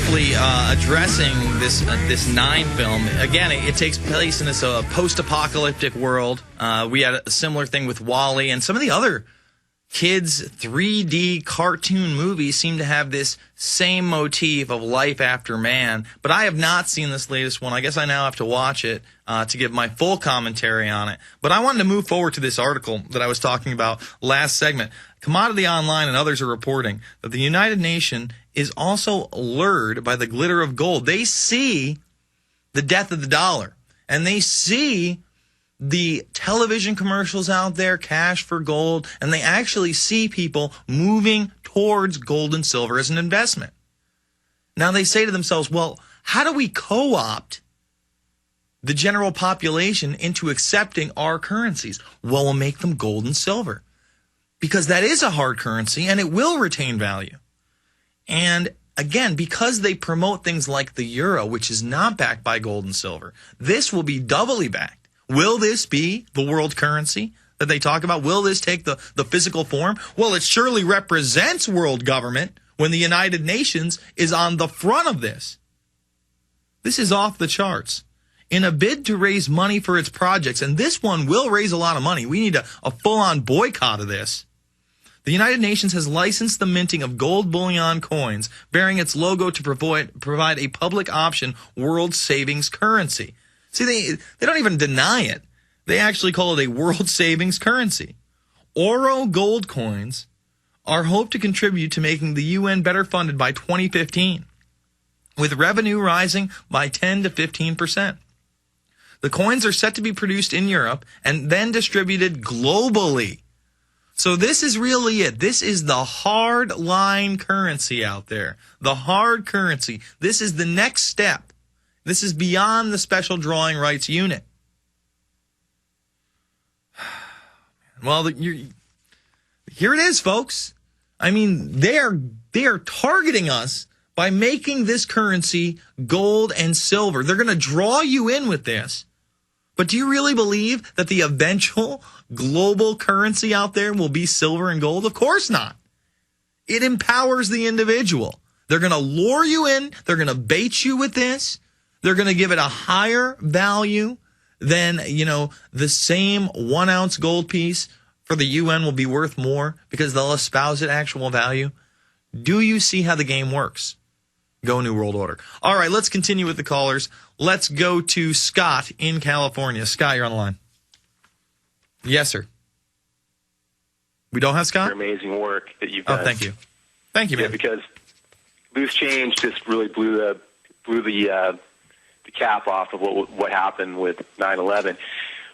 briefly addressing this Nine film. Again, it takes place in this post-apocalyptic world. We had a similar thing with WALL-E, and some of the other kids' 3D cartoon movies seem to have this same motif of life after man. But I have not seen this latest one. I guess I now have to watch it to give my full commentary on it. But I wanted to move forward to this article that I was talking about last segment. Commodity Online and others are reporting that the United Nations is also lured by the glitter of gold. They see the death of the dollar, and they see the television commercials out there, cash for gold, and they actually see people moving towards gold and silver as an investment. Now they say to themselves, well, how do we co-opt the general population into accepting our currencies? Well, we'll make them gold and silver, because that is a hard currency and it will retain value. And again, because they promote things like the euro, which is not backed by gold and silver, this will be doubly backed. Will this be the world currency that they talk about? Will this take the physical form? Well, it surely represents world government when the United Nations is on the front of this. This is off the charts. In a bid to raise money for its projects, and this one will raise a lot of money. We need a full-on boycott of this. The United Nations has licensed the minting of gold bullion coins bearing its logo to provide a public option world savings currency. See, they don't even deny it. They actually call it a world savings currency. Oro gold coins are hoped to contribute to making the UN better funded by 2015, with revenue rising by 10 to 15%. The coins are set to be produced in Europe and then distributed globally. So this is really it. This is the hard line currency out there. The hard currency. This is the next step. This is beyond the special drawing rights unit. Well, here it is, folks. I mean, they are targeting us by making this currency gold and silver. They're going to draw you in with this. But do you really believe that the eventual global currency out there will be silver and gold? Of course not. It empowers the individual. They're going to lure you in. They're going to bait you with this. They're going to give it a higher value than, the same 1 ounce gold piece for the UN will be worth more because they'll espouse it actual value. Do you see how the game works? Go New World Order. All right, let's continue with the callers. Let's go to Scott in California. Scott, you're on the line. Yes, sir. We don't have Scott? Your amazing work that you've done. Oh, thank you. Thank you, man. Yeah, because loose change just really blew the cap off of what happened with 9/11.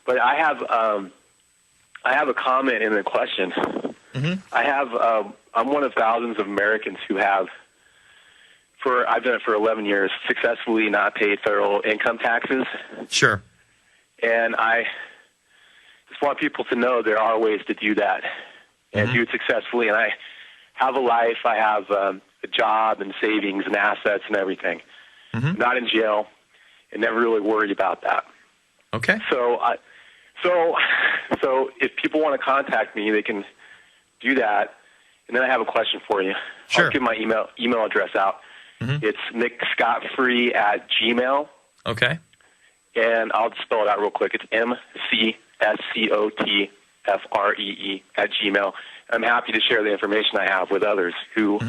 But I have a comment and a question. Mm-hmm. I'm one of thousands of Americans who have, I've done it for 11 years, successfully not paid federal income taxes. Sure. And I just want people to know there are ways to do that and do it successfully. And I have a life. I have a job and savings and assets and everything. Mm-hmm. Not in jail. And never really worried about that. Okay. So if people want to contact me, they can do that. And then I have a question for you. Sure. I'll give my email address out. Mm-hmm. It's nickscottfree@gmail. Okay. And I'll just spell it out real quick. It's MCSCOTFREE@gmail. I'm happy to share the information I have with others who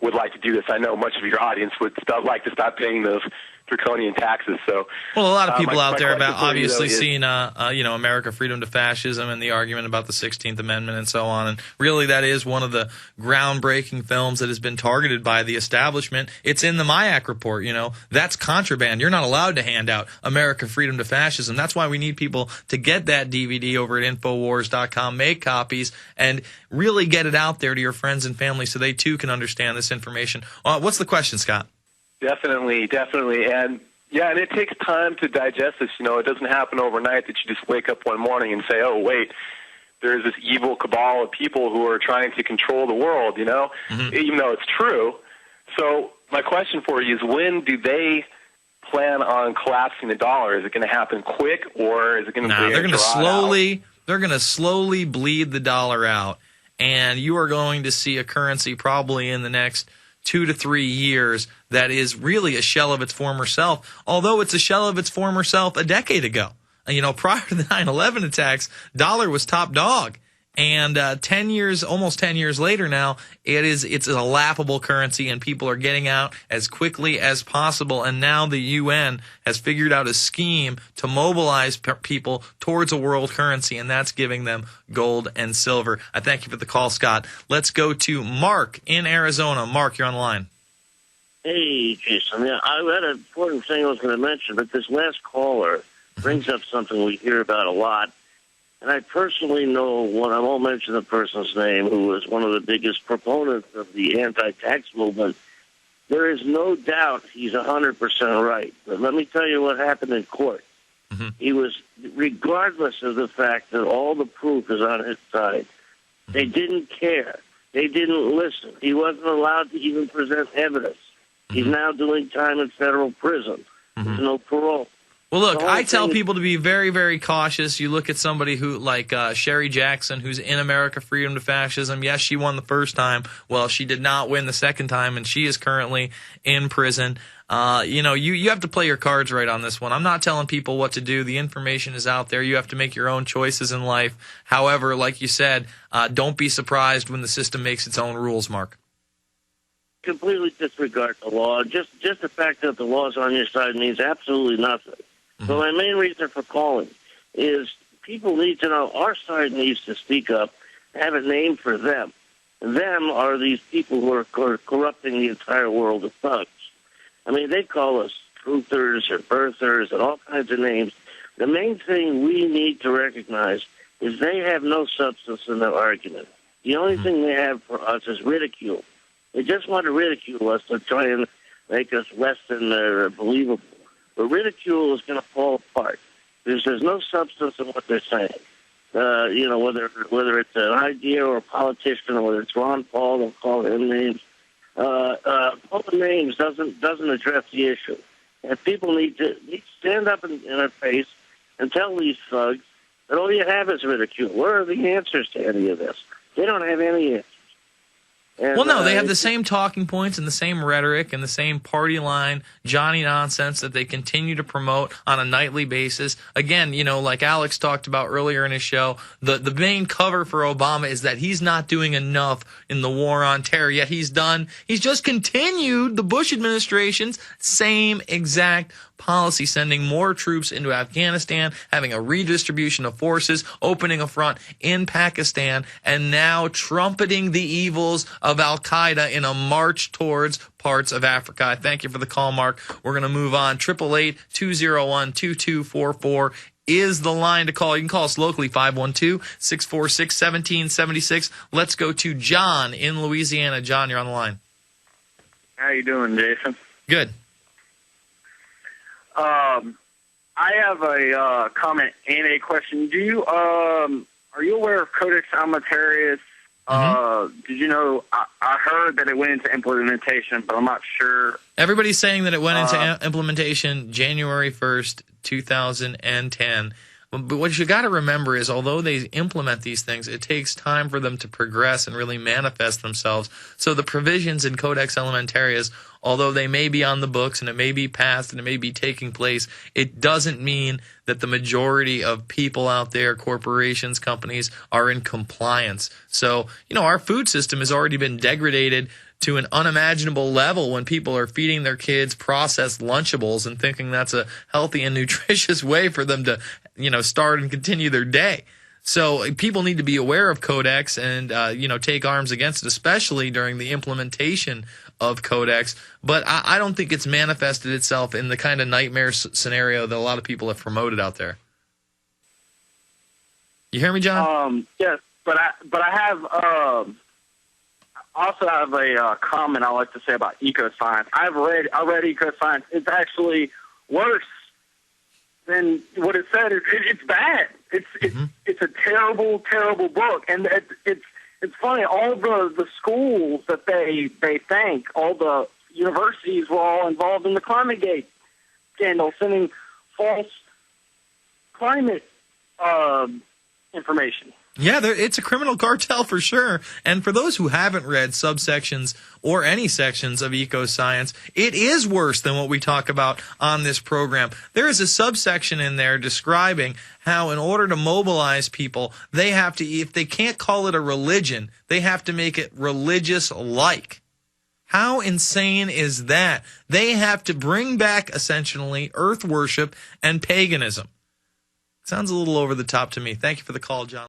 would like to do this. I know much of your audience would like to stop paying those draconian taxes. So, well, a lot of people out there have obviously seen, America Freedom to Fascism and the argument about the 16th Amendment and so on. And really, that is one of the groundbreaking films that has been targeted by the establishment. It's in the MIAC report. That's contraband. You're not allowed to hand out America Freedom to Fascism. That's why we need people to get that DVD over at INFOWARRIOR.com, make copies, and really get it out there to your friends and family so they too can understand this information. What's the question, Scott? Definitely. And and it takes time to digest this. It doesn't happen overnight that you just wake up one morning and say, oh, wait, there's this evil cabal of people who are trying to control the world, even though it's true. So my question for you is, when do they plan on collapsing the dollar? Is it going to happen quick, or is it going to they're going to slowly bleed the dollar out, and you are going to see a currency probably in the next 2 to 3 years that is really a shell of its former self, although it's a shell of its former self a decade ago. Prior to the 9/11 attacks, dollar was top dog. And 10 years, almost 10 years later now, it's a laughable currency, and people are getting out as quickly as possible. And now the UN has figured out a scheme to mobilize people towards a world currency, and that's giving them gold and silver. I thank you for the call, Scott. Let's go to Mark in Arizona. Mark, you're on the line. Hey, Jason. Yeah, I had an important thing I was going to mention, but this last caller brings up something we hear about a lot. And I personally know one, I won't mention the person's name, who was one of the biggest proponents of the anti-tax movement. There is no doubt he's 100% right. But let me tell you what happened in court. Mm-hmm. He was, regardless of the fact that all the proof is on his side, they didn't care. They didn't listen. He wasn't allowed to even present evidence. He's now doing time in federal prison. There's no parole. Well, look, I tell people to be very, very cautious. You look at somebody who, like Sherry Jackson, who's in America Freedom to Fascism. Yes, she won the first time. Well, she did not win the second time, and she is currently in prison. You have to play your cards right on this one. I'm not telling people what to do. The information is out there. You have to make your own choices in life. However, like you said, don't be surprised when the system makes its own rules, Mark. Completely disregard the law. Just the fact that the law is on your side means absolutely nothing. So my main reason for calling is people need to know our side needs to speak up, have a name for them. Them are these people who are corrupting the entire world of thugs. I mean, they call us truthers or birthers and all kinds of names. The main thing we need to recognize is they have no substance in their argument. The only thing they have for us is ridicule. They just want to ridicule us to try and make us less than believable. But ridicule is going to fall apart because there's no substance in what they're saying. Whether it's an idea or a politician, or whether it's Ron Paul, they'll call him names. Calling names doesn't address the issue. And people need to stand up in our face and tell these thugs that all you have is ridicule. Where are the answers to any of this? They don't have any answers. And, well, no, they have the same talking points and the same rhetoric and the same party line, Johnny nonsense that they continue to promote on a nightly basis. Again, like Alex talked about earlier in his show, the main cover for Obama is that he's not doing enough in the war on terror, yet he's just continued the Bush administration's same exact policy, sending more troops into Afghanistan, having a redistribution of forces, opening a front in Pakistan, and now trumpeting the evils of Al-Qaeda in a march towards parts of Africa. I thank you for the call, Mark. We're going to move on. 888-201-2244 is the line to call. You can call us locally, 512-646-1776. Let's go to John in Louisiana. John, you're on the line. How you doing, Jason? Good. I have a comment and a question. Do you are you aware of Codex Alimentarius? Did you know? I heard that it went into implementation, but I'm not sure. Everybody's saying that it went into implementation January 1st, 2010. But what you got to remember is, although they implement these things, it takes time for them to progress and really manifest themselves. So the provisions in Codex Alimentarius, although they may be on the books and it may be passed and it may be taking place, it doesn't mean that the majority of people out there, corporations, companies, are in compliance. So, our food system has already been degraded to an unimaginable level when people are feeding their kids processed Lunchables and thinking that's a healthy and nutritious way for them to, start and continue their day. So people need to be aware of Codex and, take arms against it, especially during the implementation of Codex. But I don't think it's manifested itself in the kind of nightmare scenario that a lot of people have promoted out there. You hear me, John? Yes, but I have also have a comment I like to say about ecoscience. I read ecoscience. It's actually worse than what it said. It's bad. It's a terrible, terrible book, and it's funny. All the schools that they thank, all the universities were all involved in the ClimateGate scandal, sending false climate information. Yeah, it's a criminal cartel for sure. And for those who haven't read subsections or any sections of ecoscience, it is worse than what we talk about on this program. There is a subsection in there describing how in order to mobilize people, they have to, if they can't call it a religion, they have to make it religious-like. How insane is that? They have to bring back, essentially, earth worship and paganism. Sounds a little over the top to me. Thank you for the call, John.